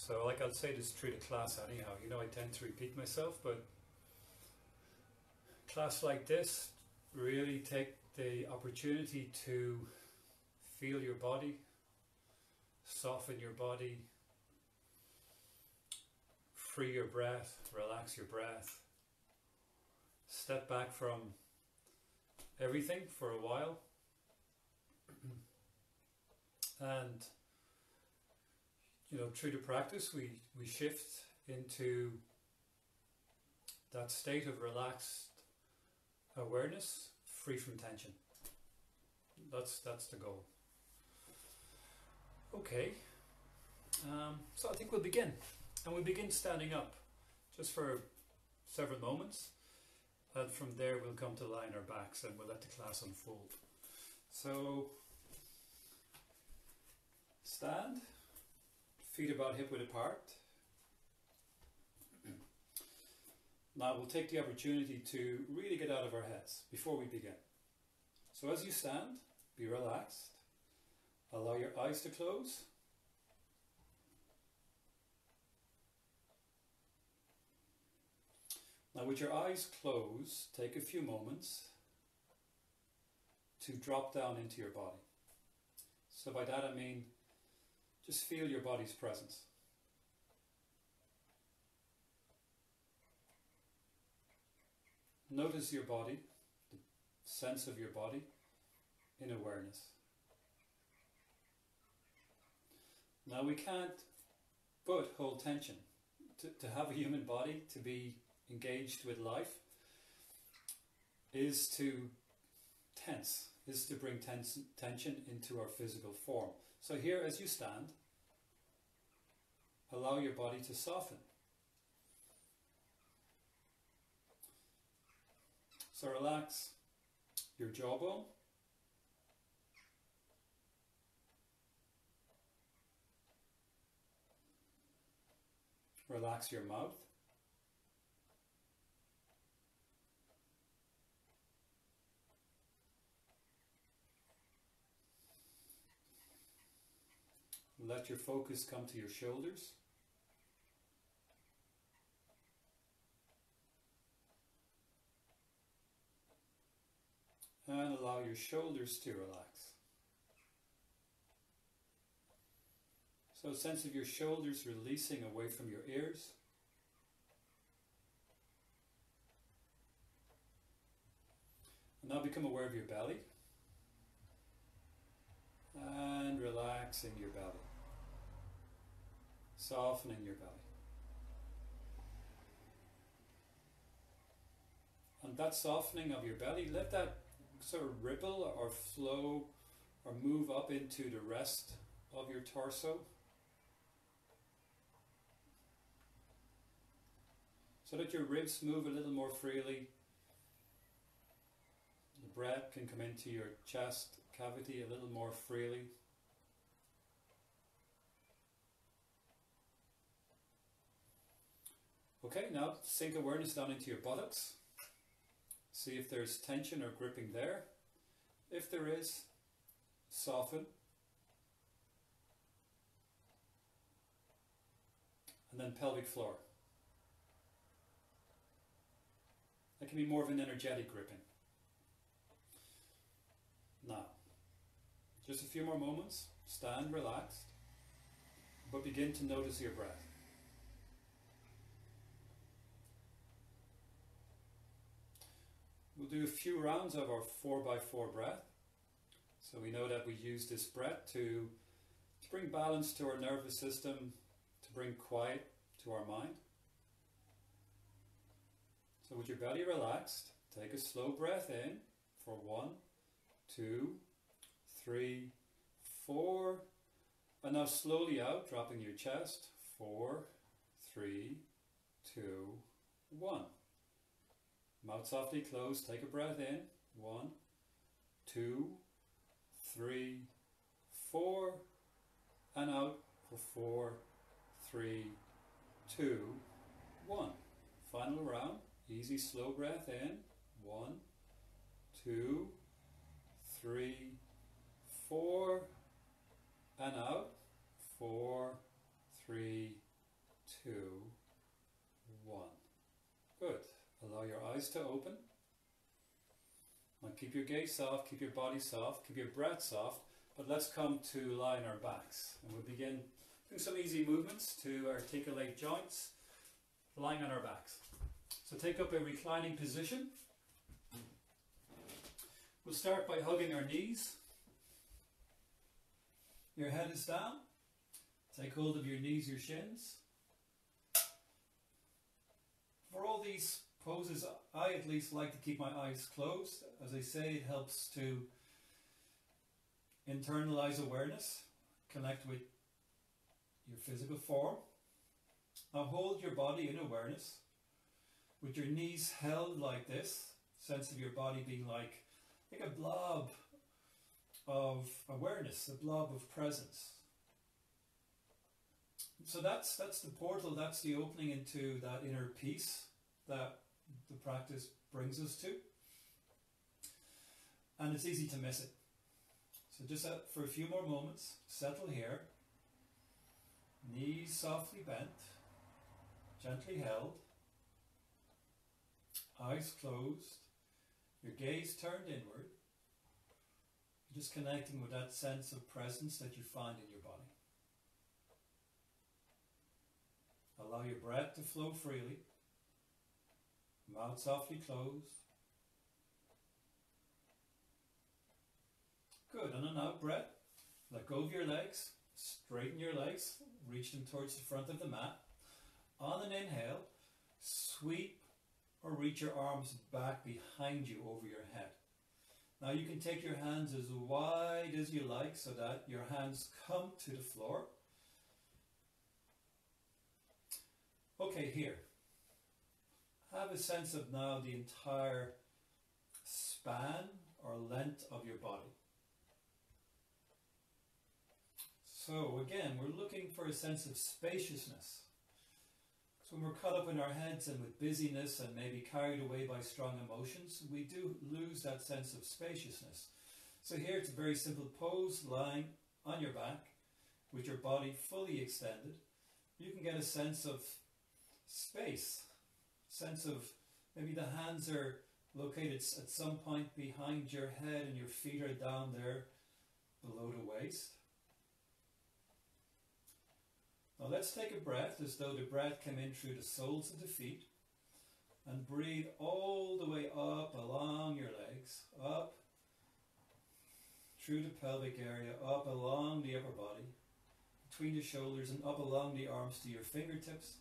So like I'll say this through the class anyhow, you know I tend to repeat myself, but class like this, really take the opportunity to feel your body, soften your body, free your breath, relax your breath, step back from everything for a while, and you know, through the practice we shift into that state of relaxed awareness, free from tension. That's the goal. Okay, so I think we'll begin, and we'll begin standing up just for several moments, and from there we'll come to lie on our backs and we'll let the class unfold. So stand, feet about hip width apart. Now we'll take the opportunity to really get out of our heads before we begin. So as you stand, be relaxed. Allow your eyes to close. Now with your eyes closed, take a few moments to drop down into your body. So by that I mean, just feel your body's presence. Notice your body, the sense of your body in awareness. Now we can't but hold tension. To have a human body, to be engaged with life, is to tense, is to bring tension into our physical form. So here as you stand, allow your body to soften. So relax your jawbone, relax your mouth, let your focus come to your shoulders. And allow your shoulders to relax. So a sense of your shoulders releasing away from your ears. And now become aware of your belly. And relaxing your belly. Softening your belly. And that softening of your belly, let that sort of ripple or flow or move up into the rest of your torso, so that your ribs move a little more freely. The breath can come into your chest cavity a little more freely. Okay, now sink awareness down into your buttocks. See if there's tension or gripping there. If there is, soften. And then pelvic floor. That can be more of an energetic gripping. Now, just a few more moments. Stand relaxed, but begin to notice your breath. We'll do a few rounds of our 4x4 breath. So we know that we use this breath to bring balance to our nervous system, to bring quiet to our mind. So with your belly relaxed, take a slow breath in for 1, 2, 3, 4. And now slowly out, dropping your chest. 4, 3, 2, 1. Mouth softly closed, take a breath in. 1, 2, 3, 4. And out for 4, 3, 2, 1. Final round. Easy slow breath in. 1, 2, 3, 4. And out. 4, 3, 2, 1. Good. Allow your eyes to open. Now keep your gaze soft, keep your body soft, keep your breath soft, but let's come to lie on our backs. And we'll begin doing some easy movements to articulate joints, lying on our backs. So take up a reclining position. We'll start by hugging our knees. Your head is down. Take hold of your knees, your shins. For all these poses, I at least like to keep my eyes closed. As I say, it helps to internalize awareness, connect with your physical form. Now hold your body in awareness with your knees held like this, sense of your body being like a blob of awareness, a blob of presence. So that's the portal, that's the opening into that inner peace that the practice brings us to. And it's easy to miss it. So just for a few more moments, settle here. Knees softly bent, gently held. Eyes closed. Your gaze turned inward. Just connecting with that sense of presence that you find in your body. Allow your breath to flow freely. Mouth softly closed. Good. On an out breath, let go of your legs. Straighten your legs. Reach them towards the front of the mat. On an inhale, sweep or reach your arms back behind you over your head. Now you can take your hands as wide as you like so that your hands come to the floor. Okay, here. Have a sense of now the entire span or length of your body. So again, we're looking for a sense of spaciousness. So when we're caught up in our heads and with busyness and maybe carried away by strong emotions, we do lose that sense of spaciousness. So here it's a very simple pose, lying on your back with your body fully extended. You can get a sense of space, sense of maybe the hands are located at some point behind your head and your feet are down there below the waist. Now let's take a breath as though the breath came in through the soles of the feet and breathe all the way up along your legs, up through the pelvic area, up along the upper body, between the shoulders and up along the arms to your fingertips.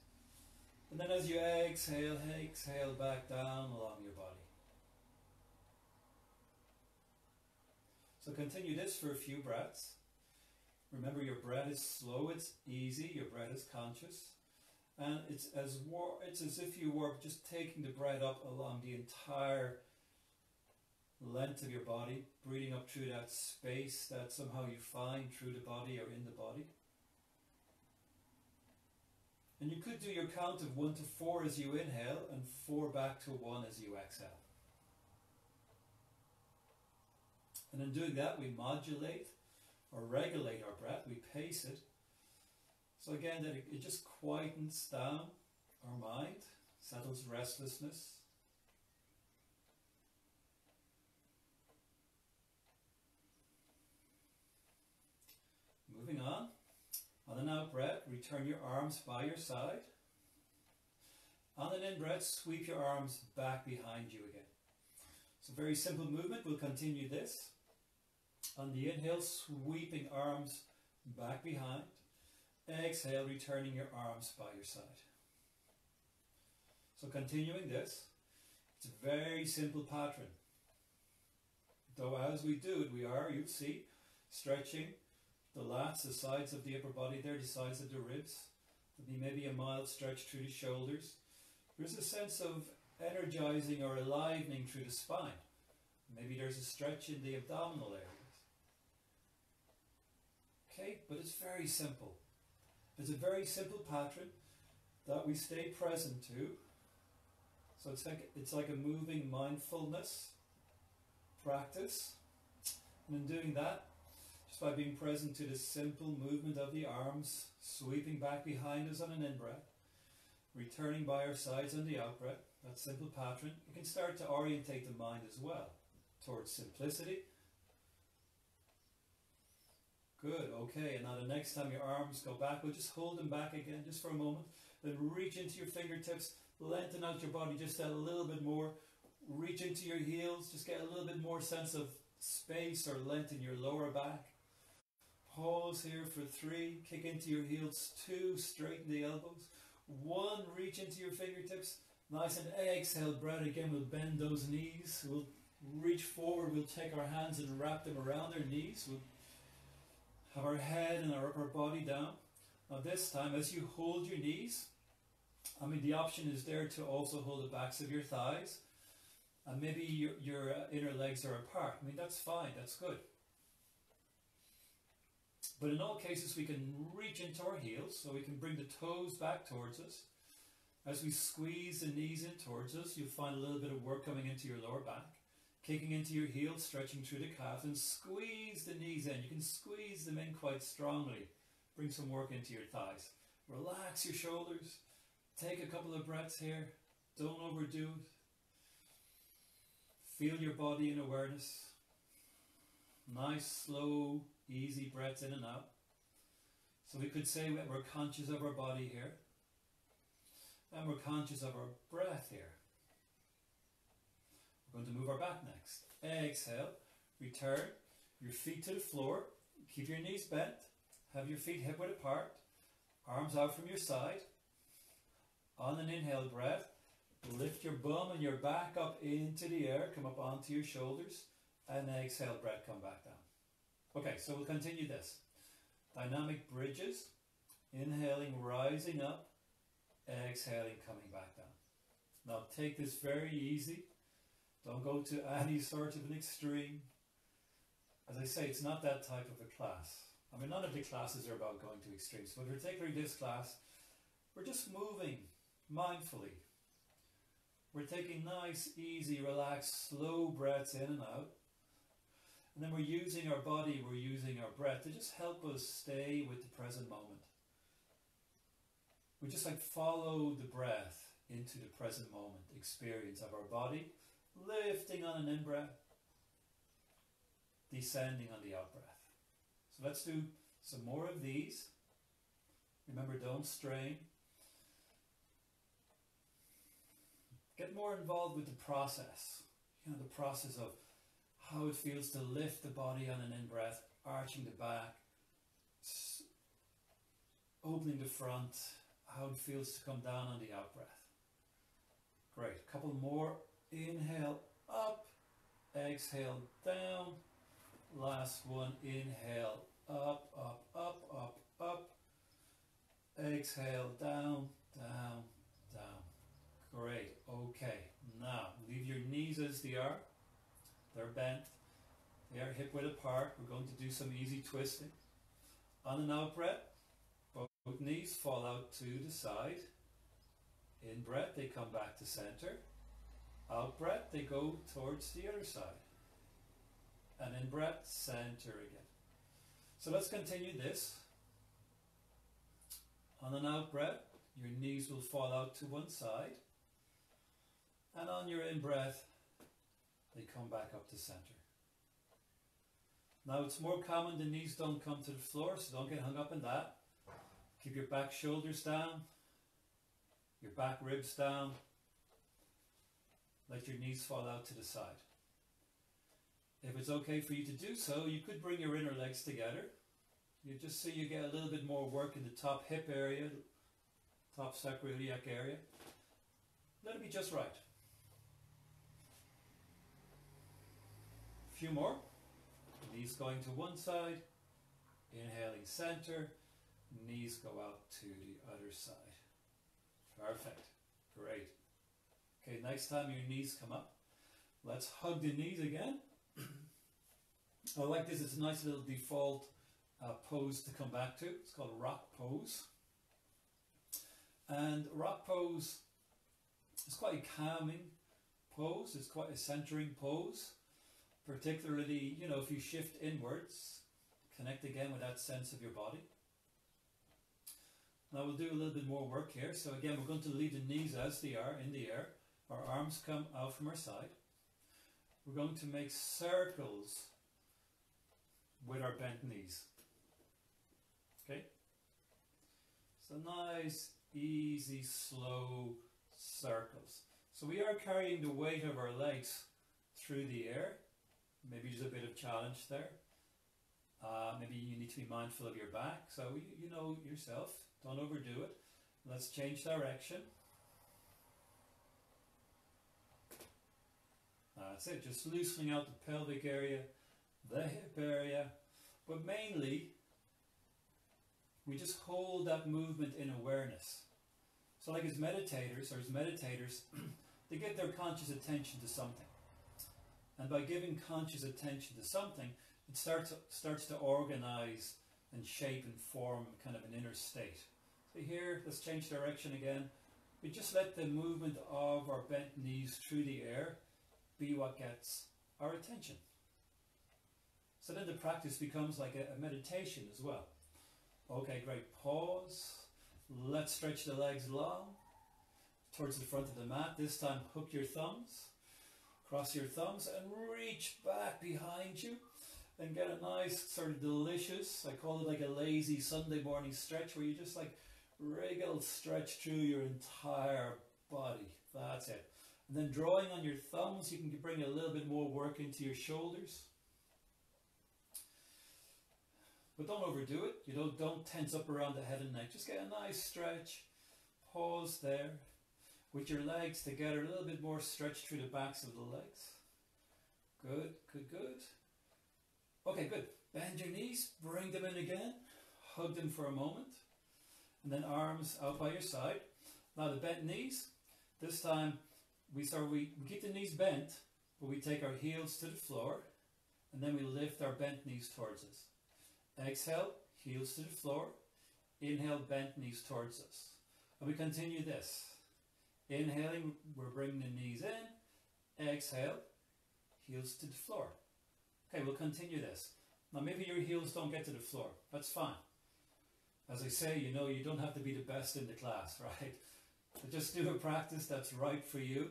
And then as you exhale, exhale back down along your body. So continue this for a few breaths. Remember, your breath is slow, it's easy, your breath is conscious. And it's as if you were just taking the breath up along the entire length of your body, breathing up through that space that somehow you find through the body or in the body. And you could do your count of 1 to 4 as you inhale and 4 back to 1 as you exhale. And in doing that, we modulate or regulate our breath, we pace it. So again, that it just quietens down our mind, settles restlessness. Moving on. On an out breath, return your arms by your side. On an in breath, sweep your arms back behind you again. It's a very simple movement. We'll continue this. On the inhale, sweeping arms back behind. Exhale, returning your arms by your side. So continuing this, it's a very simple pattern. Though as we do it, you'll see, stretching the lats, the sides of the upper body there, the sides of the ribs. There'll be maybe a mild stretch through the shoulders. There's a sense of energizing or enlivening through the spine. Maybe there's a stretch in the abdominal areas. Okay, but it's very simple. It's a very simple pattern that we stay present to. So it's like a moving mindfulness practice. And in doing that, just by being present to the simple movement of the arms, sweeping back behind us on an in-breath, returning by our sides on the out breath, that simple pattern. You can start to orientate the mind as well towards simplicity. Good, okay, and now the next time your arms go back, we'll just hold them back again, just for a moment. Then reach into your fingertips, lengthen out your body just a little bit more. Reach into your heels, just get a little bit more sense of space or length in your lower back. Pause here for 3, kick into your heels, 2, straighten the elbows. 1, reach into your fingertips, nice, and exhale, breath again, we'll bend those knees. We'll reach forward, we'll take our hands and wrap them around our knees. We'll have our head and our upper body down. Now this time, as you hold your knees, the option is there to also hold the backs of your thighs. And maybe your inner legs are apart. That's fine, that's good. But in all cases, we can reach into our heels, so we can bring the toes back towards us. As we squeeze the knees in towards us, you'll find a little bit of work coming into your lower back. Kicking into your heels, stretching through the calves, and squeeze the knees in. You can squeeze them in quite strongly. Bring some work into your thighs. Relax your shoulders. Take a couple of breaths here. Don't overdo it. Feel your body in awareness. Nice, slow, easy breaths in and out. So we could say that we're conscious of our body here. And we're conscious of our breath here. We're going to move our back next. Exhale. Return your feet to the floor. Keep your knees bent. Have your feet hip width apart. Arms out from your side. On an inhale breath, lift your bum and your back up into the air. Come up onto your shoulders. And exhale, breath, come back down. Okay, so we'll continue this. Dynamic bridges. Inhaling, rising up. Exhaling, coming back down. Now take this very easy. Don't go to any sort of an extreme. As I say, it's not that type of a class. None of the classes are about going to extremes, but particularly this class, we're just moving mindfully. We're taking nice, easy, relaxed, slow breaths in and out. And then we're using our body, we're using our breath to just help us stay with the present moment. We just follow the breath into the present moment experience of our body, lifting on an in-breath, descending on the out-breath. So let's do some more of these. Remember, don't strain. Get more involved with the process. The process of how it feels to lift the body on an in-breath, arching the back, opening the front, how it feels to come down on the out-breath. Great. A couple more. Inhale, up. Exhale, down. Last one. Inhale, up, up, up, up, up. Exhale, down, down, down. Great. Okay. Now, leave your knees as they are. They're bent. They are hip width apart. We're going to do some easy twisting. On an out breath, both knees fall out to the side. In breath, they come back to center. Out breath, they go towards the other side. And in breath, center again. So let's continue this. On an out breath, your knees will fall out to one side. And on your in breath, they come back up to center. Now it's more common the knees don't come to the floor, so don't get hung up in that. Keep your back shoulders down, your back ribs down. Let your knees fall out to the side. If it's okay for you to do so, you could bring your inner legs together. You just so you get a little bit more work in the top hip area, top sacroiliac area. Let it be just right. A few more. Knees going to one side, inhaling center, knees go out to the other side. Perfect. Great. Okay, next time your knees come up, let's hug the knees again. I like this, it's a nice little default pose to come back to. It's called rock pose. And rock pose is quite a calming pose, it's quite a centering pose. Particularly, if you shift inwards, connect again with that sense of your body. Now we'll do a little bit more work here. So again, we're going to leave the knees as they are in the air. Our arms come out from our side. We're going to make circles with our bent knees. Okay? So nice, easy, slow circles. So we are carrying the weight of our legs through the air. Maybe there's a bit of challenge there. Maybe you need to be mindful of your back. So you know yourself. Don't overdo it. Let's change direction. That's it. Just loosening out the pelvic area, the hip area. But mainly, we just hold that movement in awareness. So like as meditators, they give their conscious attention to something. And by giving conscious attention to something, it starts to organize and shape and form kind of an inner state. So here, let's change direction again. We just let the movement of our bent knees through the air be what gets our attention. So then the practice becomes like a meditation as well. Okay, great. Pause. Let's stretch the legs long towards the front of the mat. This time, hook your thumbs. Cross your thumbs and reach back behind you and get a nice sort of delicious, I call it like a lazy Sunday morning stretch, where you just like wriggle, stretch through your entire body. That's it. And then drawing on your thumbs, you can bring a little bit more work into your shoulders. But don't overdo it. You don't tense up around the head and neck. Just get a nice stretch. Pause there. With your legs together, a little bit more stretch through the backs of the legs. Good, good, good. Okay, good. Bend your knees, bring them in again. Hug them for a moment. And then arms out by your side. Now the bent knees, this time we keep the knees bent, but we take our heels to the floor, and then we lift our bent knees towards us. Exhale, heels to the floor. Inhale, bent knees towards us. And we continue this. Inhaling, we're bringing the knees in. Exhale, heels to the floor. Okay, we'll continue this. Now maybe your heels don't get to the floor. That's fine. As I say, you don't have to be the best in the class, right? But just do a practice that's right for you.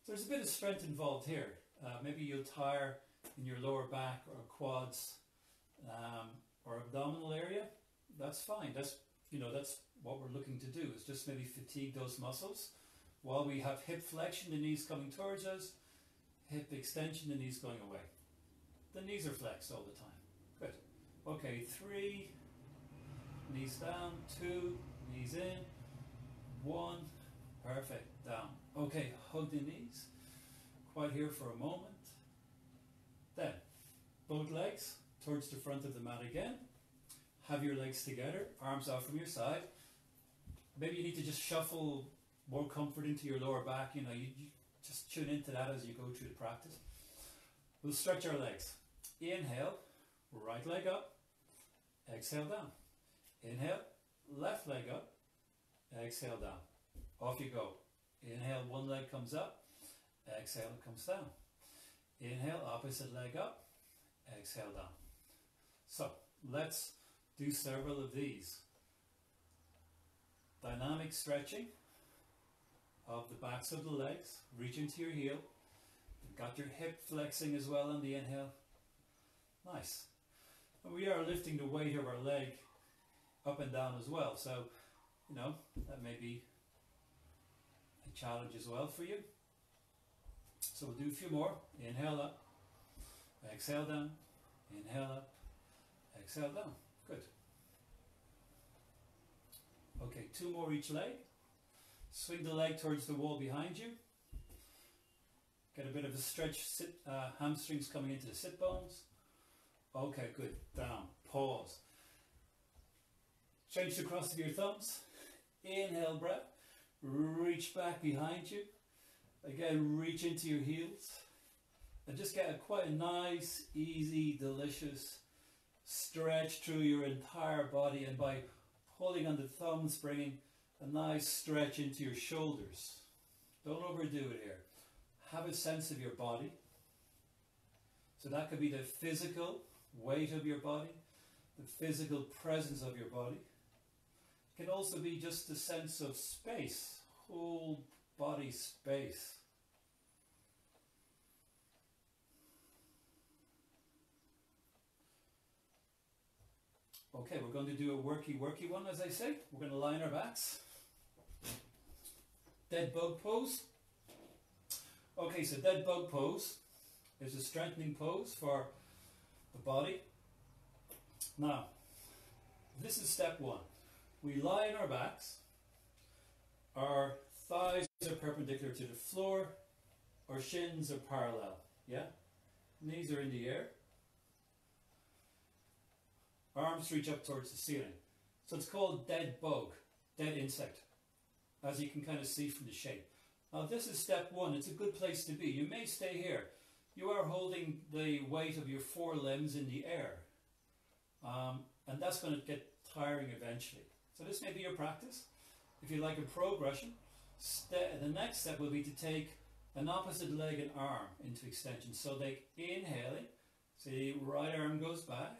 So there's a bit of strength involved here. Maybe you'll tire in your lower back or quads or abdominal area. That's fine. That's what we're looking to do, is just maybe fatigue those muscles. While we have hip flexion, the knees coming towards us, hip extension, the knees going away. The knees are flexed all the time. Good. Okay, 3, knees down, 2, knees in, 1, perfect, down. Okay, hug the knees. Quiet here for a moment. Then, both legs towards the front of the mat again. Have your legs together, arms out from your side. Maybe you need to just shuffle more comfort into your lower back. You just tune into that as you go through the practice. We'll stretch our legs. Inhale, right leg up. Exhale, down. Inhale, left leg up. Exhale, down. Off you go. Inhale, one leg comes up. Exhale, it comes down. Inhale, opposite leg up. Exhale, down. So, let's do several of these. Dynamic stretching of the backs of the legs. Reach into your heel. You've got your hip flexing as well on the inhale. Nice. And we are lifting the weight of our leg up and down as well. So, that may be a challenge as well for you. So we'll do a few more. Inhale up. Exhale down. Inhale up. Exhale down. Good. Okay, 2 more each leg. Swing the leg towards the wall behind you. Get a bit of a stretch, hamstrings coming into the sit bones. Okay, good. Down. Pause. Change the cross of your thumbs. Inhale, breath. Reach back behind you. Again, reach into your heels. And just get quite a nice, easy, delicious stretch through your entire body. And by pulling on the thumbs, bringing a nice stretch into your shoulders. Don't overdo it here. Have a sense of your body. So that could be the physical weight of your body, the physical presence of your body. It can also be just a sense of space, whole body space. Okay, we're going to do a worky one, as I say. We're going to lie on our backs. Dead bug pose. Okay, so dead bug pose is a strengthening pose for the body. Now, this is step one. We lie on our backs. Our thighs are perpendicular to the floor. Our shins are parallel. Yeah? Knees are in the air. Arms reach up towards the ceiling. So it's called dead bug, dead insect, as you can kind of see from the shape. Now this is step one. It's a good place to be. You may stay here. You are holding the weight of your forelimbs in the air. And that's going to get tiring eventually. So this may be your practice. If you like a progression, the next step will be to take an opposite leg and arm into extension. So like inhaling, see, right arm goes back.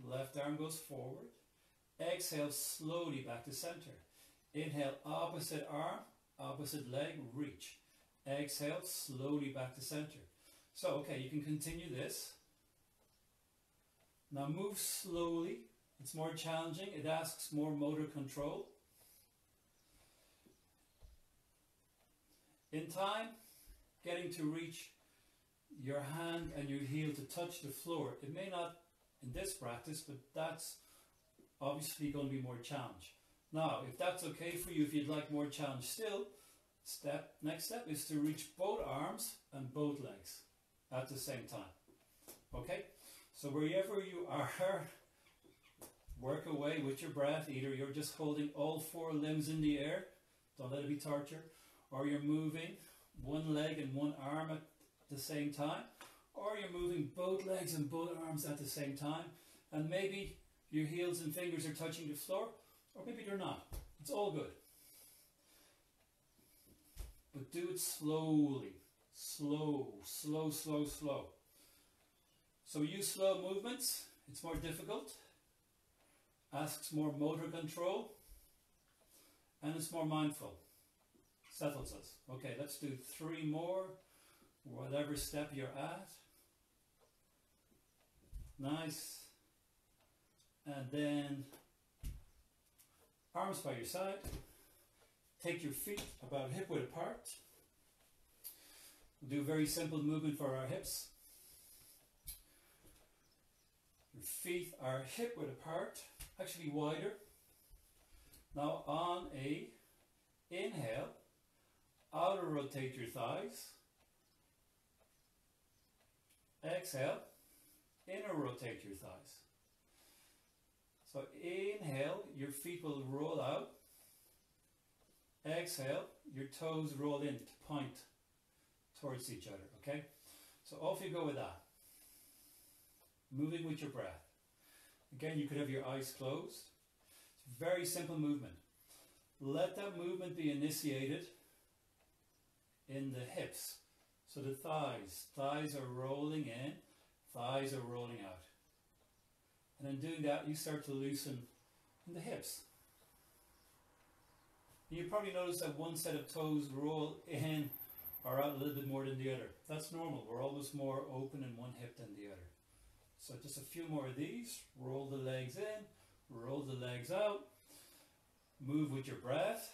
Left arm goes forward. Exhale slowly back to center. Inhale, opposite arm, opposite leg, reach. Exhale slowly back to center. So, okay, you can continue this. Now move slowly. It's more challenging. It asks more motor control. In time, getting to reach your hand and your heel to touch the floor. It may not in this practice, but that's obviously going to be more challenge. Now, if that's okay for you, if you'd like more challenge still, next step is to reach both arms and both legs at the same time. Okay? So wherever you are, work away with your breath. Either you're just holding all four limbs in the air, don't let it be torture, or you're moving one leg and one arm at the same time, or you're moving both legs and both arms at the same time, and maybe your heels and fingers are touching the floor, or maybe they're not. It's all good. But do it slowly. Slow, slow, slow, slow. So use slow movements. It's more difficult. Asks more motor control. And it's more mindful. Settles us. Okay, let's do 3 more. Whatever step you're at. Nice. And then arms by your side. Take your feet about hip width apart. We'll do a very simple movement for our hips. Your feet are hip width apart, actually wider. Now on a inhale, outer rotate your thighs. Exhale, inner rotate your thighs. So inhale, your feet will roll out. Exhale, your toes roll in to point towards each other, okay? So off you go with that. Moving with your breath. Again, you could have your eyes closed. It's a very simple movement. Let that movement be initiated in the hips. So the thighs are rolling in, thighs are rolling out. And in doing that, you start to loosen in the hips. You probably notice that one set of toes roll in or out a little bit more than the other. That's normal. We're always more open in one hip than the other. So just a few more of these. Roll the legs in, roll the legs out. Move with your breath.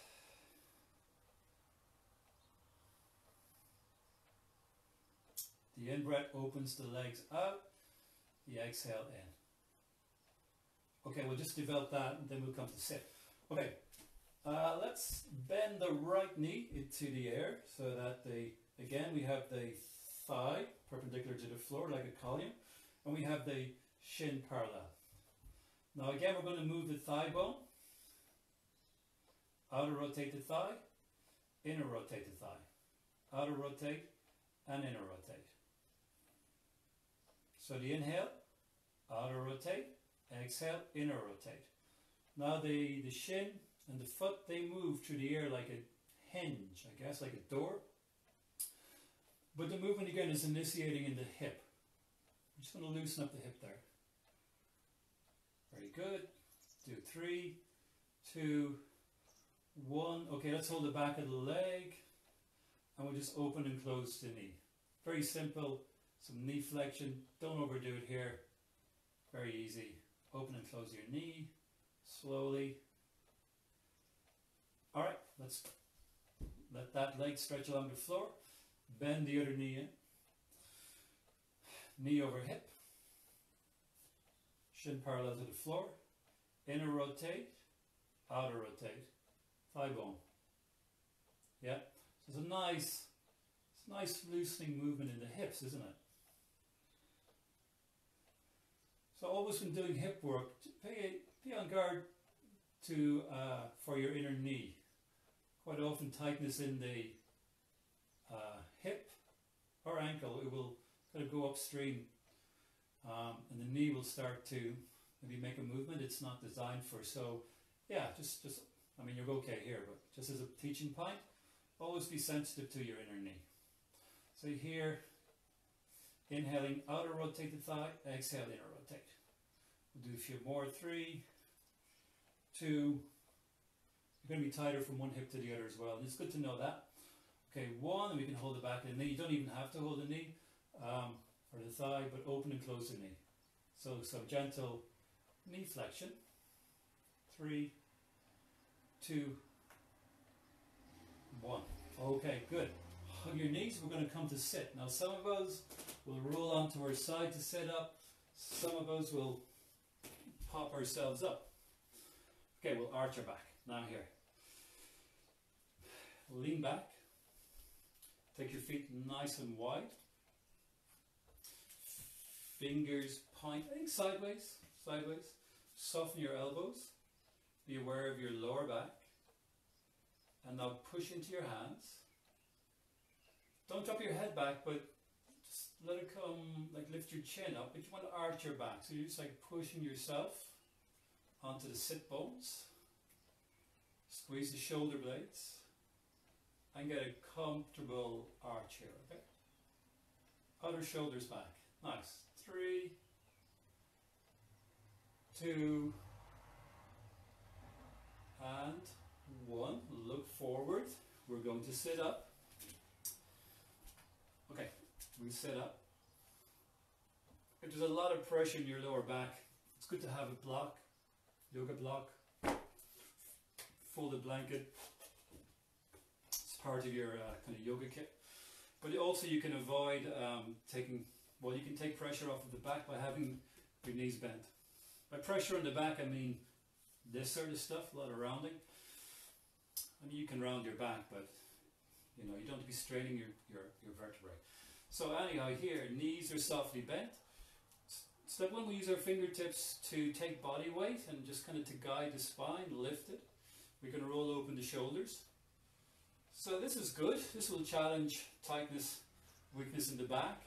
The in-breath opens the legs out. The exhale in. Okay, we'll just develop that and then we'll come to sit. Okay. Let's bend the right knee into the air so that again we have the thigh perpendicular to the floor like a column, and we have the shin parallel. Now again we're going to move the thigh bone, outer rotate the thigh, inner rotate the thigh, outer rotate and inner rotate. So the inhale, outer rotate, exhale, inner rotate. Now the shin and the foot, they move through the air like a hinge, I guess, like a door. But the movement again is initiating in the hip. I'm just going to loosen up the hip there. Very good. Do 3, 2, 1. Okay, let's hold the back of the leg, and we'll just open and close the knee. Very simple, some knee flexion, don't overdo it here, very easy. Open and close your knee, slowly. Alright, let's let that leg stretch along the floor, bend the other knee in, knee over hip, shin parallel to the floor, inner rotate, outer rotate, thigh bone. Yeah, so it's a nice loosening movement in the hips, isn't it? So always when doing hip work, be on guard to for your inner knee. Quite often tightness in the hip or ankle, it will kind of go upstream, and the knee will start to maybe make a movement it's not designed for. So yeah, just I mean, you're okay here, but just as a teaching point, always be sensitive to your inner knee. So here, inhaling, outer rotate the thigh, exhale, inner rotate. We'll do a few more. 3, 2. You're going to be tighter from one hip to the other as well, and it's good to know that. Okay, 1, and we can hold the back of the knee. You don't even have to hold the knee or the thigh, but open and close the knee. So some gentle knee flexion. 3, 2, 1. Okay, good. Hug your knees. We're going to come to sit. Now some of us will roll onto our side to sit up. Some of us will pop ourselves up. Okay, we'll arch our back. Now here. Lean back. Take your feet nice and wide. Fingers point, I think sideways. Soften your elbows. Be aware of your lower back. And now push into your hands. Don't drop your head back, but just let it come, like lift your chin up, but you want to arch your back. So you're just like pushing yourself onto the sit bones. Squeeze the shoulder blades and get a comfortable arch here, okay? Other shoulders back. Nice. 3, 2, and 1. Look forward. We're going to sit up. Okay, we sit up. If there's a lot of pressure in your lower back, it's good to have a block, yoga block, folded blanket. It's part of your kind of yoga kit. But also you can avoid you can take pressure off of the back by having your knees bent. By pressure on the back, I mean this sort of stuff, a lot of rounding. I mean, you can round your back, but you know, you don't have to be straining your vertebrae. So anyhow, here, knees are softly bent. Step 1, we use our fingertips to take body weight and just kind of to guide the spine, lift it. We're going to roll open the shoulders. So this is good. This will challenge tightness, weakness in the back.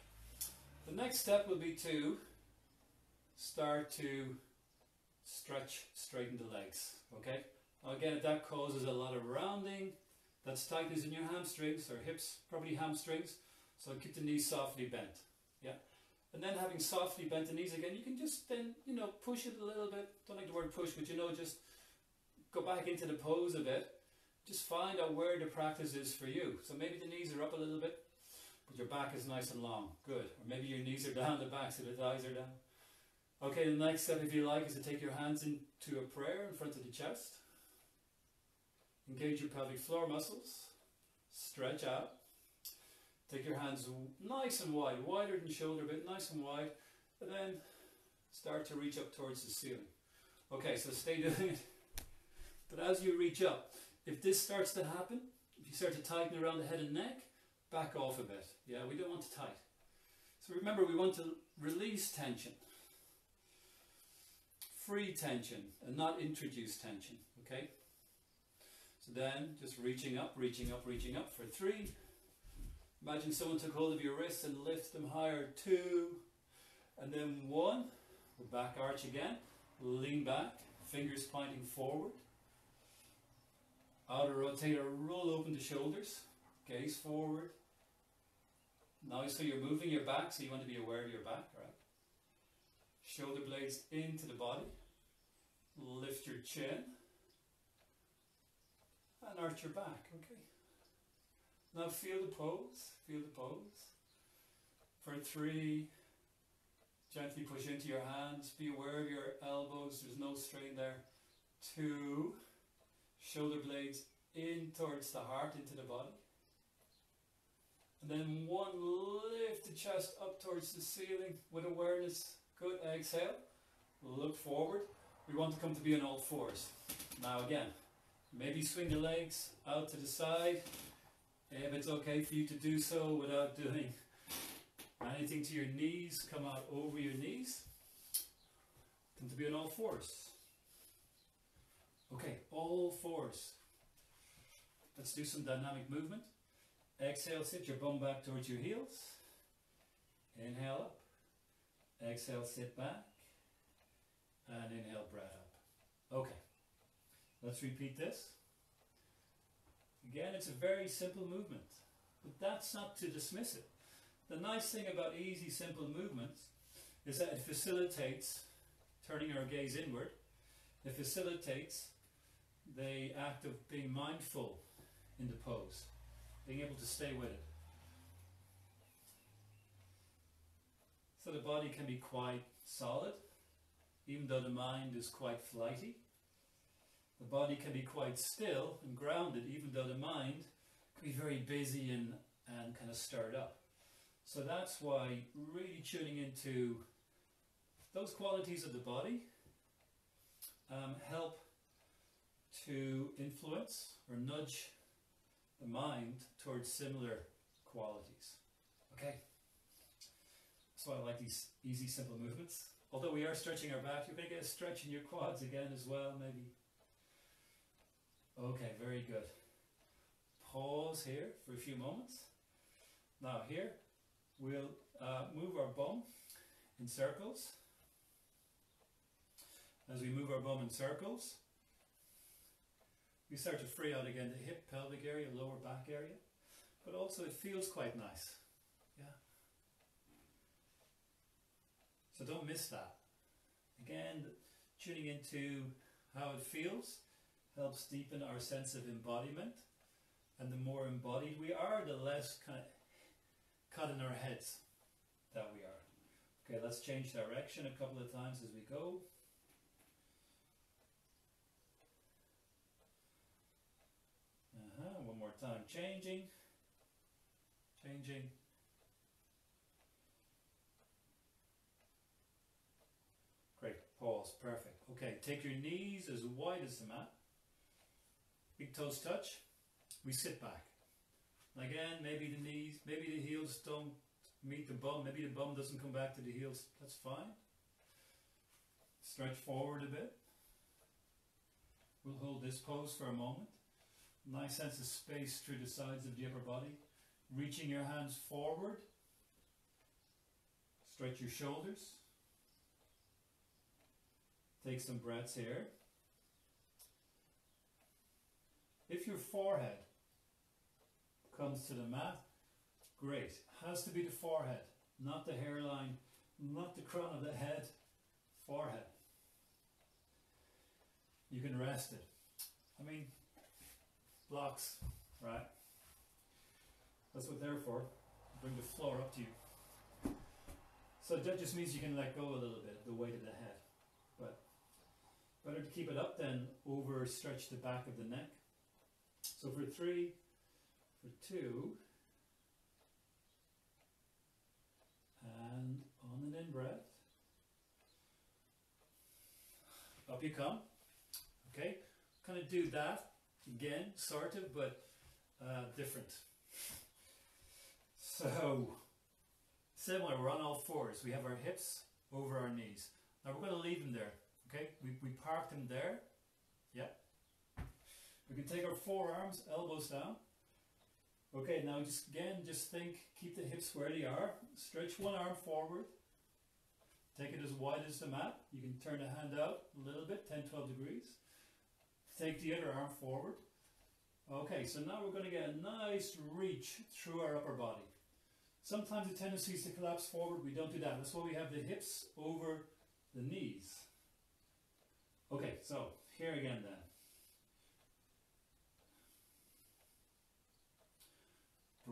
The next step will be to start to stretch, straighten the legs. Okay? Now again, if that causes a lot of rounding, that's tightness in your hamstrings or hips, probably hamstrings. So keep the knees softly bent. Yeah. And then having softly bent the knees again, you can just then, you know, push it a little bit. Don't like the word push, but you know, just go back into the pose a bit. Just find out where the practice is for you. So maybe the knees are up a little bit, but your back is nice and long. Good. Or maybe your knees are down the back so the thighs are down. Okay, the next step, if you like, is to take your hands into a prayer in front of the chest. Engage your pelvic floor muscles. Stretch out. Take your hands nice and wide, wider than shoulder, but nice and wide. And then start to reach up towards the ceiling. Okay, so stay doing it. But as you reach up, if this starts to happen, if you start to tighten around the head and neck, back off a bit. Yeah, we don't want to tight. So remember, we want to release tension. Free tension and not introduce tension. Okay? So then, just reaching up, reaching up, reaching up for 3. Imagine someone took hold of your wrists and lift them higher. 2. And then 1. We're back arch again. Lean back. Fingers pointing forward. Outer rotator, roll open the shoulders. Gaze forward. Now, so you're moving your back, so you want to be aware of your back, right? Shoulder blades into the body. Lift your chin. and arch your back, okay? Now feel the pose, feel the pose. For 3, gently push into your hands, be aware of your elbows, there's no strain there. 2, shoulder blades in towards the heart, into the body. And then 1, lift the chest up towards the ceiling with awareness. Good, exhale, look forward. We want to come to be on all fours. Now again, maybe swing the legs out to the side. If it's okay for you to do so without doing anything to your knees, come out over your knees. Come to be on all fours. Okay, all fours. Let's do some dynamic movement. Exhale, sit your bum back towards your heels. Inhale up. Exhale, sit back. And inhale, breath up. Okay, let's repeat this. Again, it's a very simple movement, but that's not to dismiss it. The nice thing about easy, simple movements is that it facilitates turning our gaze inward. It facilitates the act of being mindful in the pose, being able to stay with it. So the body can be quite solid, even though the mind is quite flighty. The body can be quite still and grounded, even though the mind can be very busy and kind of stirred up. So that's why really tuning into those qualities of the body help to influence or nudge the mind towards similar qualities. Okay? That's why I like these easy, simple movements. Although we are stretching our back, you're going to get a stretch in your quads again as well, maybe. Okay, very good. Pause here for a few moments. Now here, we'll move our bum in circles. As we move our bum in circles, we start to free out again the hip, pelvic area, lower back area. But also it feels quite nice. Yeah. So don't miss that. Again, tuning into how it feels helps deepen our sense of embodiment. And the more embodied we are, the less kind of cut in our heads that we are. Okay, let's change direction a couple of times as we go. One more time. Changing. Changing. Great. Pause. Perfect. Okay, take your knees as wide as the mat. Big toes touch. We sit back. Again, maybe the knees, maybe the heels don't meet the bum. Maybe the bum doesn't come back to the heels. That's fine. Stretch forward a bit. We'll hold this pose for a moment. Nice sense of space through the sides of the upper body. Reaching your hands forward. Stretch your shoulders. Take some breaths here. If your forehead comes to the mat, great. Has to be the forehead, not the hairline, not the crown of the head. Forehead. You can rest it. I mean, blocks, right? That's what they're for. Bring the floor up to you. So that just means you can let go a little bit of the weight of the head. But better to keep it up than overstretch the back of the neck. So for 3, for 2, and on an in breath, up you come. Okay, kind of do that again, sort of, but different. So, similar, we're on all fours. We have our hips over our knees. Now we're going to leave them there. Okay, we park them there. Yeah. We can take our forearms, elbows down. Okay, now just think, keep the hips where they are. Stretch one arm forward. Take it as wide as the mat. You can turn the hand out a little bit, 10-12 degrees. Take the other arm forward. Okay, so now we're going to get a nice reach through our upper body. Sometimes the tendency is to collapse forward. We don't do that. That's why we have the hips over the knees. Okay, so here again then.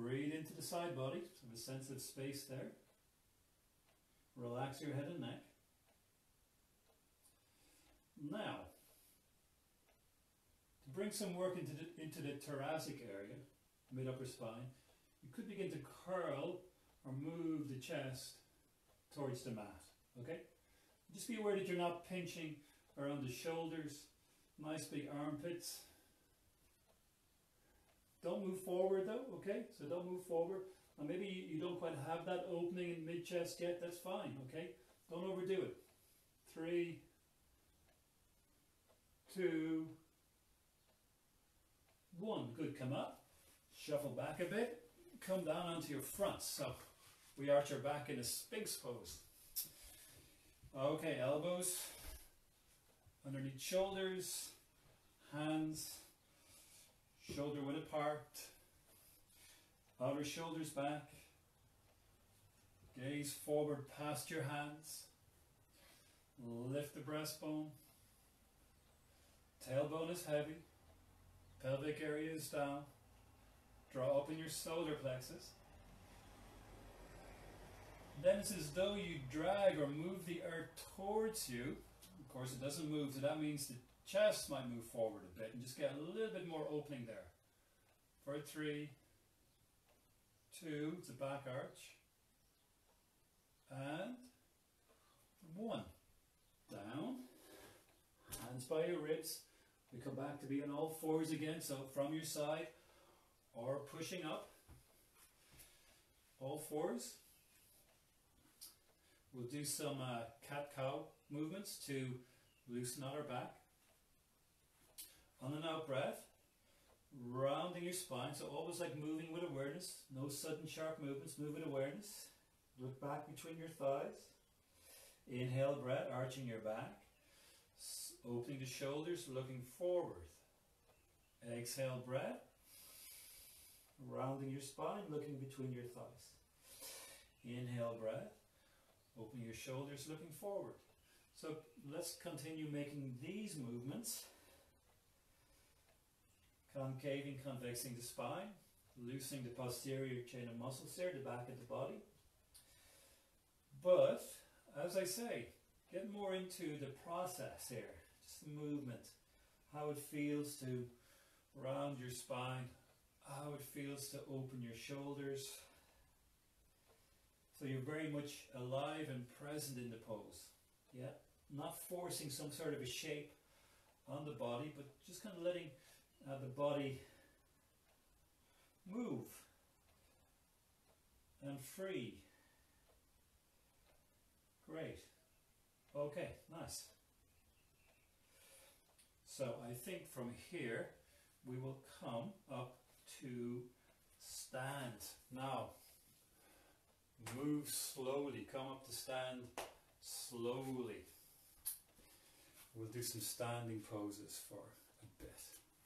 Breathe into the side body, so have a sense of space there. Relax your head and neck. Now, to bring some work into the thoracic area, mid-upper spine, you could begin to curl or move the chest towards the mat, okay? Just be aware that you're not pinching around the shoulders, nice big armpits. Don't move forward though, okay? So don't move forward. Now maybe you don't quite have that opening in mid-chest yet, that's fine, okay? Don't overdo it. 3, 2, 1. Good, come up. Shuffle back a bit. Come down onto your front. So we arch our back in a Sphinx pose. Okay, elbows underneath shoulders, hands shoulder width apart, outer shoulders back, gaze forward past your hands, lift the breastbone, tailbone is heavy, pelvic area is down, draw up in your solar plexus. Then it's as though you drag or move the earth towards you. Of course it doesn't move, so that means the chest might move forward a bit and just get a little bit more opening there. For 3, 2, it's a back arch, and 1. Down, hands by your ribs. We come back to be on all fours again, so from your side or pushing up, all fours. We'll do some cat-cow movements to loosen out our back. On an out breath, rounding your spine, so always like moving with awareness, no sudden sharp movements, move with awareness. Look back between your thighs. Inhale breath, arching your back, opening the shoulders, looking forward. Exhale breath, rounding your spine, looking between your thighs. Inhale breath, opening your shoulders, looking forward. So let's continue making these movements. Concaving, convexing the spine, loosening the posterior chain of muscles there, the back of the body. But, as I say, get more into the process here, just the movement, how it feels to round your spine, how it feels to open your shoulders. So you're very much alive and present in the pose, yeah? Not forcing some sort of a shape on the body, but just kind of letting the body move and free. Great. Okay, nice. So I think from here we will come up to stand. Now, move slowly. Come up to stand slowly. We'll do some standing poses for a bit.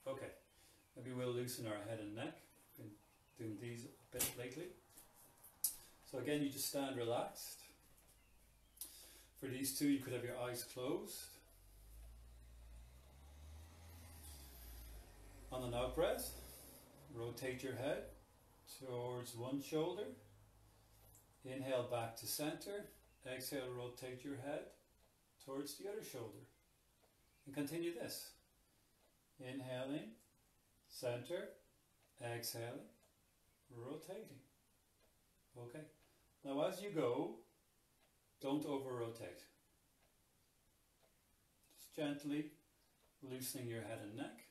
Okay, maybe we'll loosen our head and neck. Been doing these a bit lately. So again, you just stand relaxed. For these two, you could have your eyes closed. On an out breath, rotate your head towards one shoulder. Inhale back to center. Exhale, rotate your head towards the other shoulder. And continue this. Inhaling, center, exhaling, rotating. Okay. Now as you go, don't over-rotate. Just gently loosening your head and neck.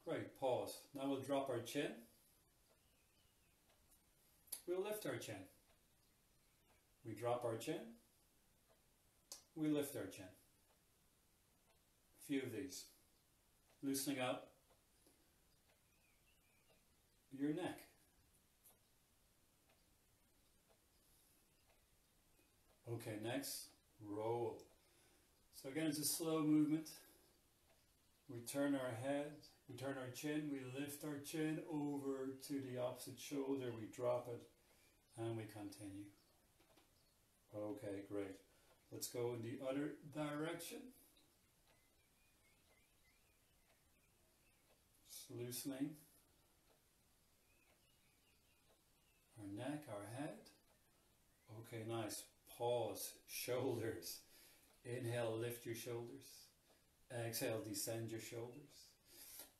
Great, pause. Now we'll drop our chin. We'll lift our chin. We drop our chin. We lift our chin. A few of these. Loosening up your neck. Okay, next, roll. So again, it's a slow movement. We turn our head, we turn our chin, we lift our chin over to the opposite shoulder, we drop it, and we continue. Okay, great. Let's go in the other direction. Just loosening our neck, our head. Okay, nice. Pause. Shoulders. Inhale, lift your shoulders. Exhale, descend your shoulders.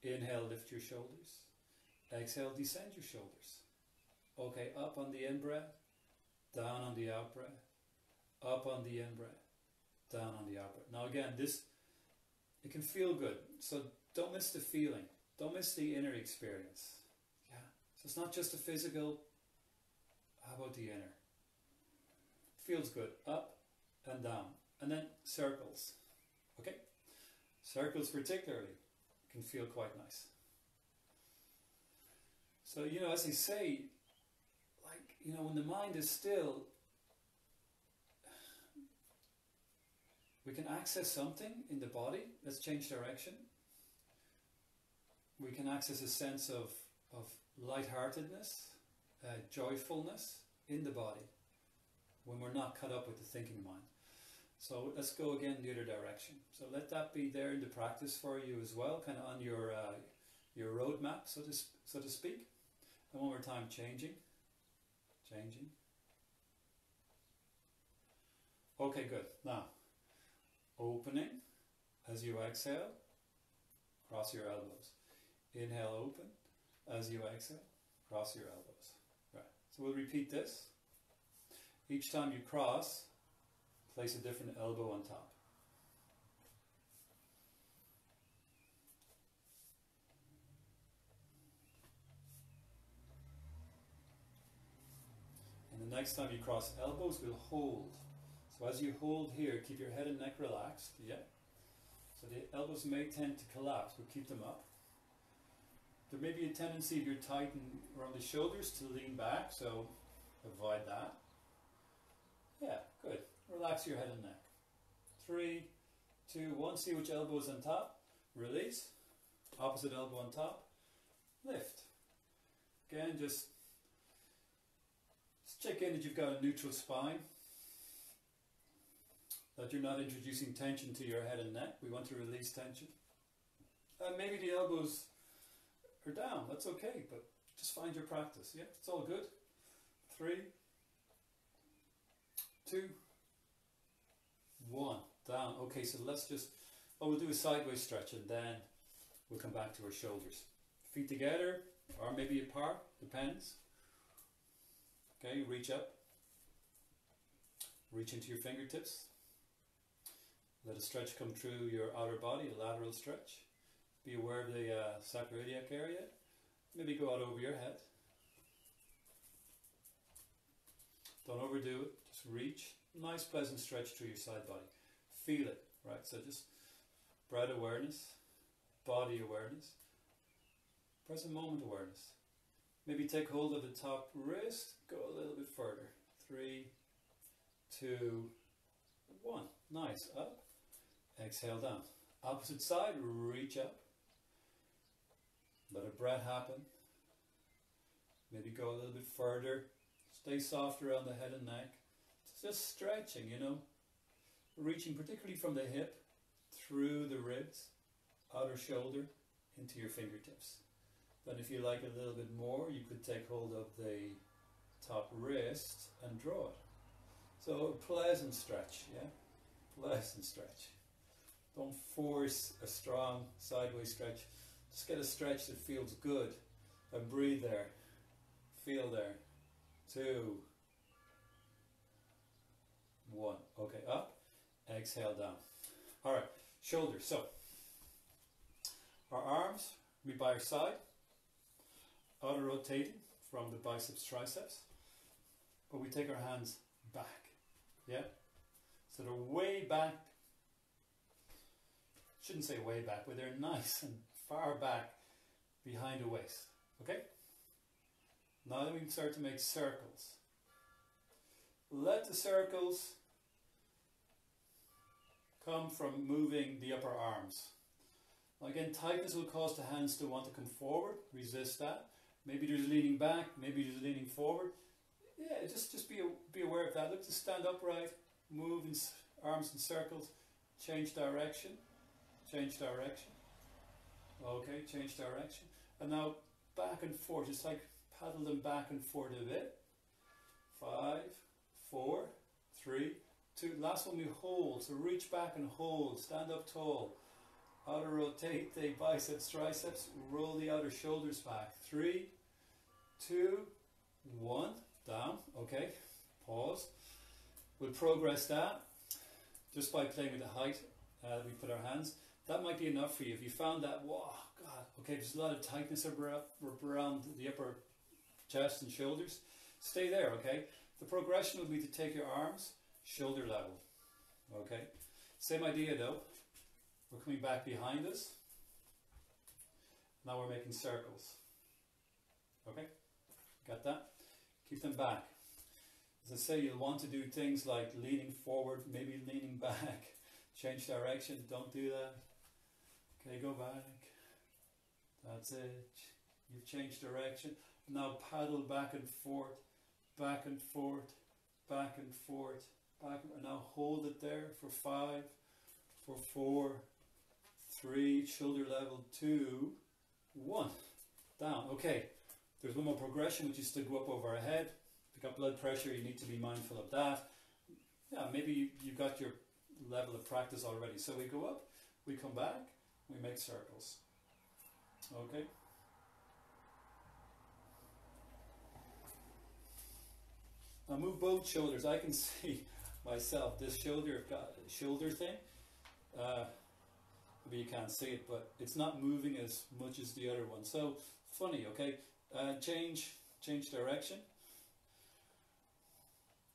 Inhale, lift your shoulders. Exhale, descend your shoulders. Okay, up on the in-breath, down on the out-breath. Up on the in-breath, down on the out-breath. Now again, it can feel good. So don't miss the feeling. Don't miss the inner experience. Yeah. So it's not just the physical. How about the inner? Feels good. Up and down. And then circles. Okay? Circles particularly can feel quite nice. So, as they say, when the mind is still, we can access something in the body. Let's change direction. We can access a sense of lightheartedness, joyfulness in the body when we're not caught up with the thinking mind. So let's go again the other direction. So let that be there in the practice for you as well, kind of on your roadmap, so to speak. And one more time, changing. Okay, good. Now, opening as you exhale, cross your elbows. Inhale, open. As you exhale, cross your elbows. Right. So we'll repeat this. Each time you cross, place a different elbow on top. And the next time you cross elbows, we'll hold. So as you hold here, keep your head and neck relaxed. Yeah. So the elbows may tend to collapse, but keep them up. There may be a tendency if you're tightened around the shoulders to lean back, so avoid that. Yeah, good. Relax your head and neck. 3, 2, 1. See which elbow is on top. Release. Opposite elbow on top. Lift. Again, just check in that you've got a neutral spine. That you're not introducing tension to your head and neck. We want to release tension. Maybe the elbows are down. That's okay, but just find your practice. Yeah, it's all good. 3, 2, 1. Down. Okay, so we'll do a sideways stretch and then we'll come back to our shoulders. Feet together or maybe apart, depends. Okay, reach up. Reach into your fingertips. Let a stretch come through your outer body, a lateral stretch. Be aware of the sacroiliac area. Maybe go out over your head. Don't overdo it. Just reach. Nice pleasant stretch through your side body. Feel it, right? So just breath awareness, body awareness, present moment awareness. Maybe take hold of the top wrist. Go a little bit further. 3, 2, 1. Nice. Up. Exhale down. Opposite side, reach up. Let a breath happen. Maybe go a little bit further. Stay soft around the head and neck. It's just stretching, Reaching particularly from the hip, through the ribs, outer shoulder, into your fingertips. Then if you like a little bit more, you could take hold of the top wrist and draw it. So a pleasant stretch, yeah? Pleasant stretch. Don't force a strong sideways stretch. Just get a stretch that feels good. And breathe there. Feel there. 2, 1. Okay, up. Exhale down. Alright, shoulders. So, our arms will be by our side. Outer rotating from the biceps, triceps. But we take our hands back. Yeah? So they're way back. Shouldn't say way back, but they're nice and far back behind the waist. Okay? Now then we can start to make circles. Let the circles come from moving the upper arms. Now again, tightness will cause the hands to want to come forward. Resist that. Maybe there's leaning back, maybe there's leaning forward. Yeah, just be aware of that. Look to stand upright, move in arms in circles, change direction. Change direction. Okay, change direction. And now back and forth, just like paddle them back and forth a bit. 5, 4, 3, 2. Last one we hold. So reach back and hold. Stand up tall. Outer rotate the biceps, triceps. Roll the outer shoulders back. 3, 2, 1. Down. Okay. Pause. We'll progress that just by playing with the height. We put our hands. That might be enough for you. If you found that, wow, God, okay, there's a lot of tightness around the upper chest and shoulders, stay there, okay? The progression will be to take your arms shoulder level, okay? Same idea though. We're coming back behind us. Now we're making circles, okay? Got that? Keep them back. As I say, you'll want to do things like leaning forward, maybe leaning back, change direction, don't do that. Okay, go back. That's it. You've changed direction. Now paddle back and forth, back and forth, back and forth, back. And now hold it there for 5, for 4, 3, shoulder level, 2, 1. Down. Okay, there's one more progression, which is to go up over our head. If you've got blood pressure, you need to be mindful of that. Yeah, maybe you've got your level of practice already. So we go up, we come back, we make circles. Okay. Now move both shoulders. I can see myself, this shoulder thing, maybe you can't see it, but it's not moving as much as the other one. So funny, okay? Change direction.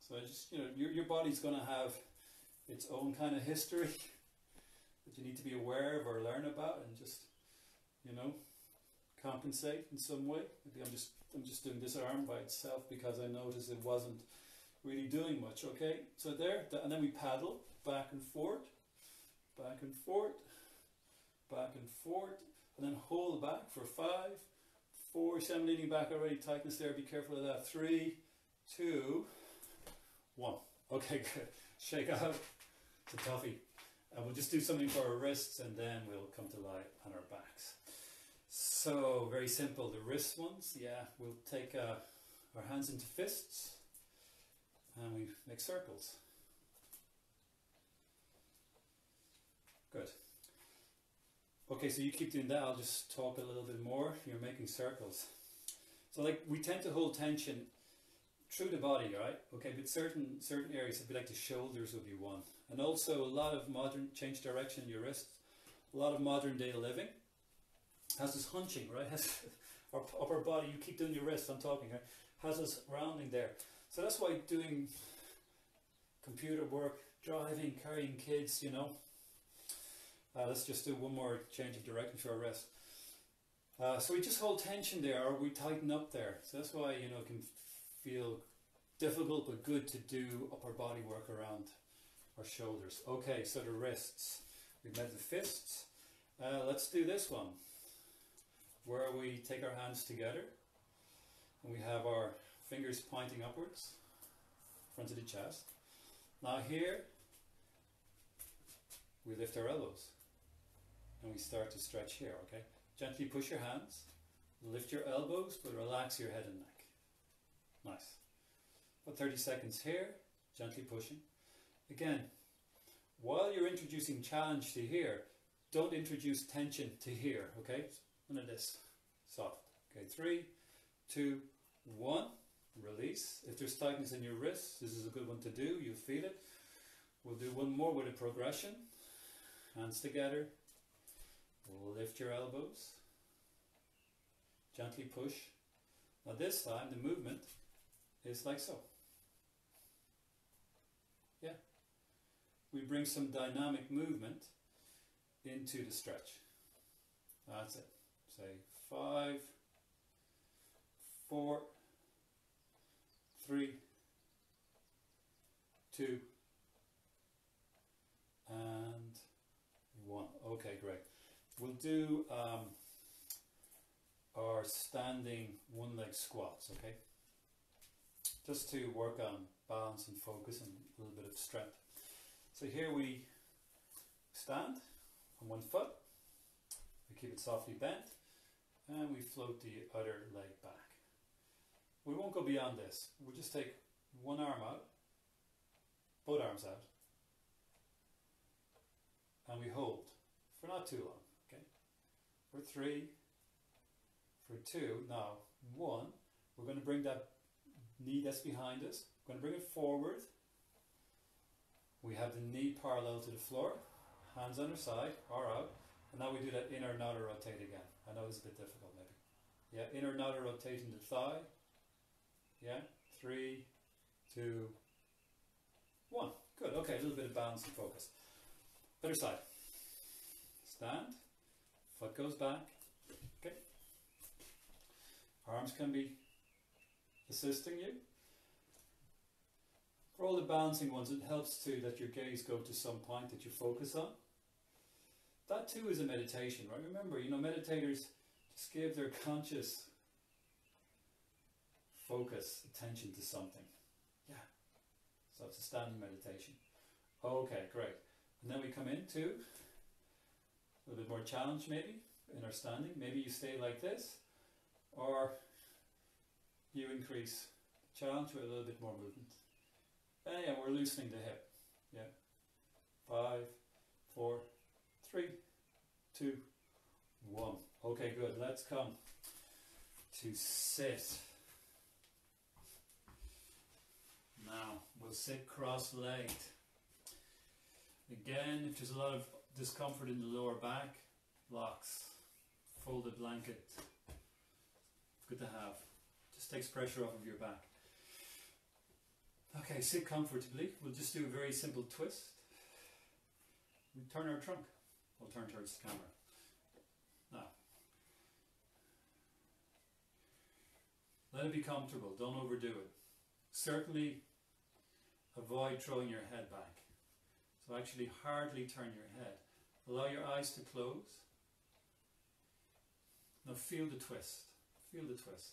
So just, you know, your body's going to have its own kind of history that you need to be aware of or learn about, and just, you know, compensate in some way. Maybe I'm just doing this arm by itself because I noticed it wasn't really doing much. Okay, so there, and then we paddle back and forth, back and forth, back and forth, and then hold back for 5, 4. See, I'm leaning back already. Tightness there. Be careful of that. 3, 2, 1. Okay, good. Shake out. It's a toughie. And we'll just do something for our wrists, and then we'll come to lie on our backs. So, very simple. The wrist ones, yeah, we'll take our hands into fists, and we make circles. Good. Okay, so you keep doing that. I'll just talk a little bit more. You're making circles. So, like, we tend to hold tension through the body, right? Okay, but certain areas, it'd be like the shoulders would be one. And also a lot of modern, change direction in your wrists, a lot of modern day living has this hunching, right? Has our upper body, you keep doing your wrists, I'm talking, right? Has this rounding there. So that's why doing computer work, driving, carrying kids, you know. Let's just do one more change of direction for our wrist. So we just hold tension there, or we tighten up there. So that's why, you know, it can feel difficult but good to do upper body work around our shoulders. Okay, so the wrists. We've made the fists. Let's do this one, where we take our hands together and we have our fingers pointing upwards, front of the chest. Now here, we lift our elbows and we start to stretch here, okay? Gently push your hands, lift your elbows, but relax your head and neck. Nice. About 30 seconds here, gently pushing. Again, while you're introducing challenge to here, don't introduce tension to here, okay? None of this. Soft. Okay, 3, 2, 1. Release. If there's tightness in your wrists, this is a good one to do. You'll feel it. We'll do one more with a progression. Hands together. Lift your elbows. Gently push. Now this time the movement is like so. Yeah. We bring some dynamic movement into the stretch. That's it. Say 5, 4, 3, 2, and 1. Okay, great. We'll do our standing one leg squats, okay? Just to work on balance and focus and a little bit of strength. So here we stand on one foot. We keep it softly bent. And we float the other leg back. We won't go beyond this. We'll just take one arm out, both arms out, and we hold for not too long. Okay, for 3, for 2, now 1. We're going to bring that knee that's behind us. We're going to bring it forward. We have the knee parallel to the floor, hands on our side or out, and now we do that inner and outer rotate again. I know it's a bit difficult maybe. Yeah, inner and outer rotating the thigh. Yeah, 3, 2, 1. Good, okay, a little bit of balance and focus. Other side. Stand, foot goes back. Okay. Arms can be assisting you. For all the balancing ones, it helps too that your gaze go to some point that you focus on. That too is a meditation, right? Remember, meditators just give their conscious focus, attention to something. Yeah. So it's a standing meditation. Okay, great. And then we come into a little bit more challenge maybe in our standing. Maybe you stay like this, or you increase the challenge with a little bit more movement. And yeah, we're loosening the hip. Yeah. 5, 4, 3, 2, 1. Okay, good. Let's come to sit. Now, we'll sit cross-legged. Again, if there's a lot of discomfort in the lower back, blocks, folded blanket. Good to have. Just takes pressure off of your back. Okay, sit comfortably. We'll just do a very simple twist. We turn our trunk. We'll turn towards the camera. Now, let it be comfortable. Don't overdo it. Certainly avoid throwing your head back. So actually hardly turn your head. Allow your eyes to close. Now feel the twist. Feel the twist.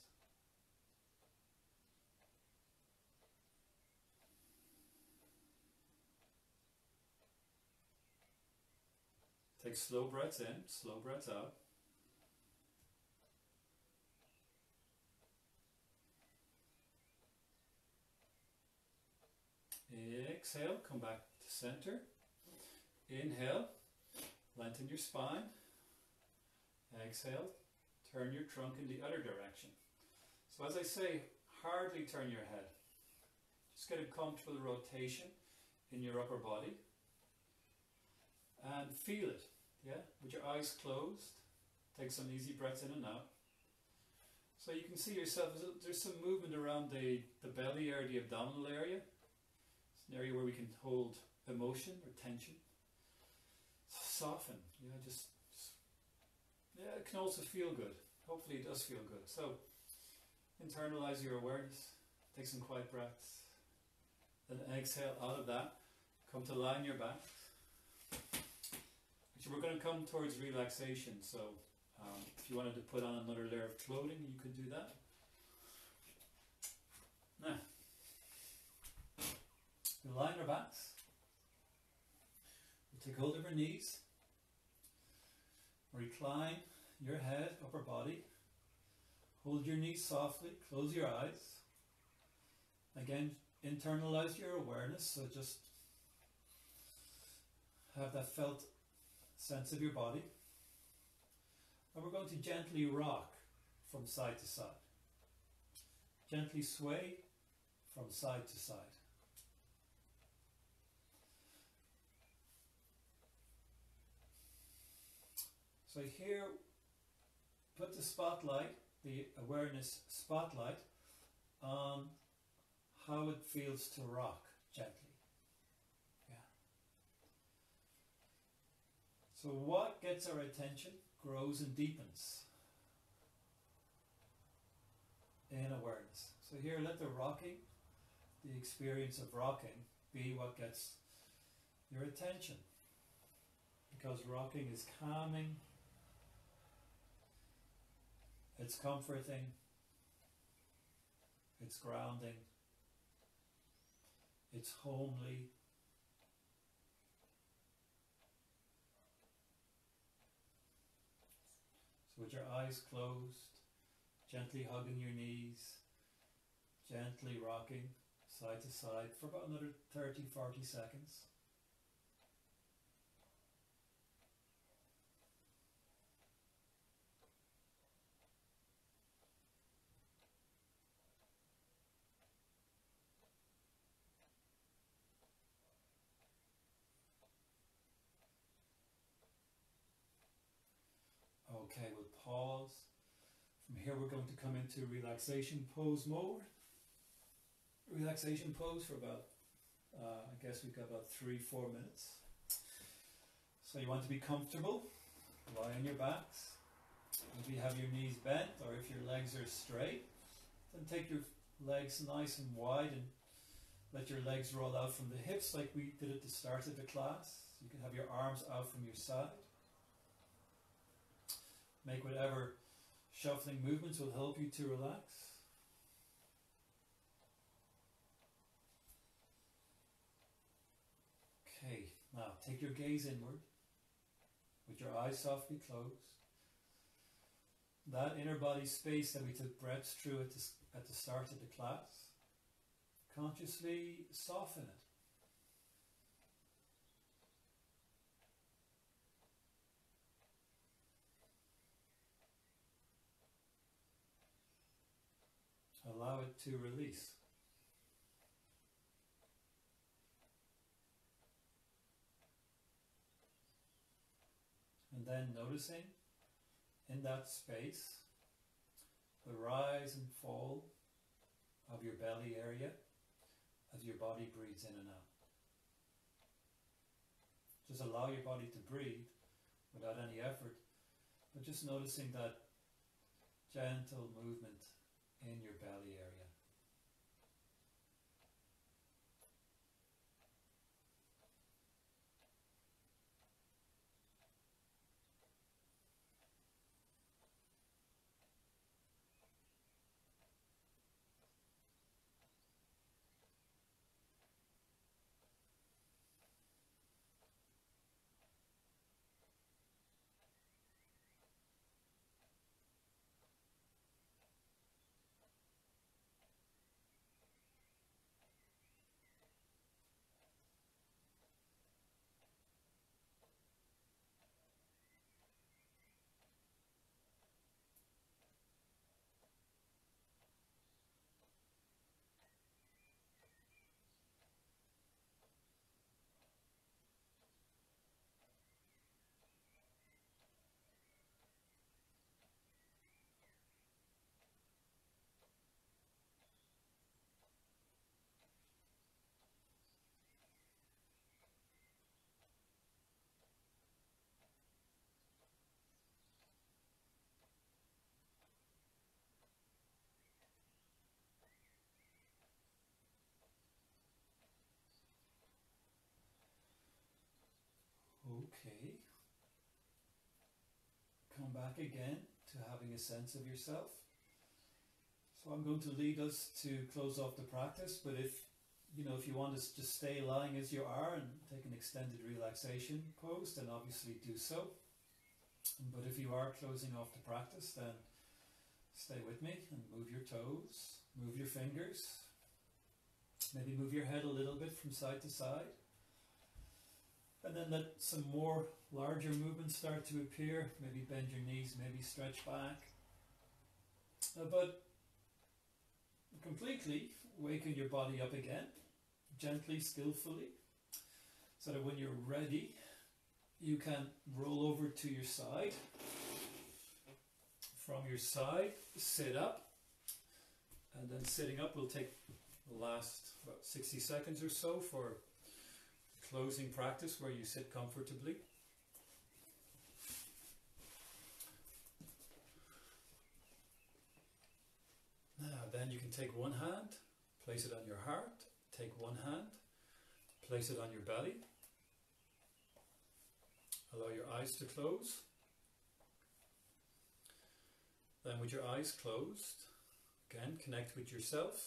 Take slow breaths in, slow breaths out. Exhale, come back to center. Inhale, lengthen your spine. Exhale, turn your trunk in the other direction. So as I say, hardly turn your head. Just get a comfortable rotation in your upper body. And feel it, yeah, with your eyes closed. Take some easy breaths in and out. So you can see yourself, there's some movement around the belly area, the abdominal area. It's an area where we can hold emotion or tension. Soften, yeah, yeah, it can also feel good. Hopefully it does feel good. So internalize your awareness, take some quiet breaths, then exhale out of that, come to lie on your back. Actually, we're going to come towards relaxation, so if you wanted to put on another layer of clothing, you could do that. Now, we'll lie on our backs. We'll take hold of our knees. Recline your head, upper body. Hold your knees softly, close your eyes. Again, internalize your awareness, so just have that felt sense of your body. And we're going to gently rock from side to side. Gently sway from side to side. So here, put the spotlight, the awareness spotlight, on how it feels to rock gently. Yeah. So what gets our attention grows and deepens in awareness. So here, let the rocking, the experience of rocking, be what gets your attention. Because rocking is calming, it's comforting, it's grounding, it's homely. So with your eyes closed, gently hugging your knees, gently rocking side to side for about another 30-40 seconds. Okay, we'll pause. From here we're going to come into relaxation pose mode. Relaxation pose for about, I guess we've got about 3-4 minutes. So you want to be comfortable, lie on your backs. If you have your knees bent or if your legs are straight, then take your legs nice and wide and let your legs roll out from the hips like we did at the start of the class. You can have your arms out from your side. Make whatever shuffling movements will help you to relax. Okay, now take your gaze inward with your eyes softly closed. That inner body space that we took breaths through at the start of the class, consciously soften it. Allow it to release. And then noticing in that space the rise and fall of your belly area as your body breathes in and out. Just allow your body to breathe without any effort, but just noticing that gentle movement in your belly area. Okay. Come back again to having a sense of yourself. So I'm going to lead us to close off the practice, but if you want to just stay lying as you are and take an extended relaxation pose, then obviously do so. But if you are closing off the practice, then stay with me and move your toes, move your fingers, maybe move your head a little bit from side to side. And then let some more larger movements start to appear. Maybe bend your knees, maybe stretch back. But completely waken your body up again, gently, skillfully, so that when you're ready, you can roll over to your side. From your side, sit up. And then sitting up will take the last about 60 seconds or so for closing practice where you sit comfortably. Now then you can take one hand, place it on your heart, take one hand, place it on your belly. Allow your eyes to close. Then with your eyes closed, again connect with yourself,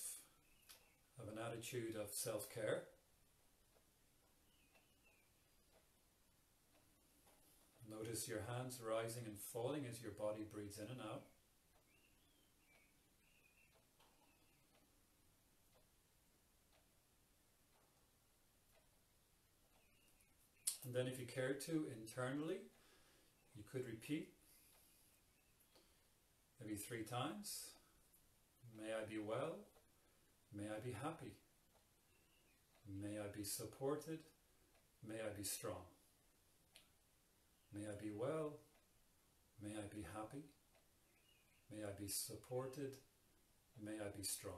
have an attitude of self-care. Notice your hands rising and falling as your body breathes in and out. And then if you care to, internally, you could repeat maybe 3 times. May I be well. May I be happy. May I be supported. May I be strong. May I be well. May I be happy. May I be supported. May I be strong.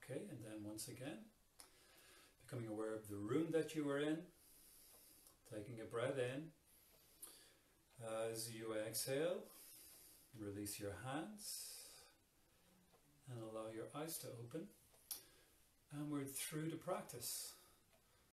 Okay, and then once again, becoming aware of the room that you are in, taking a breath in. As you exhale, release your hands and allow your eyes to open. And we're through the practice.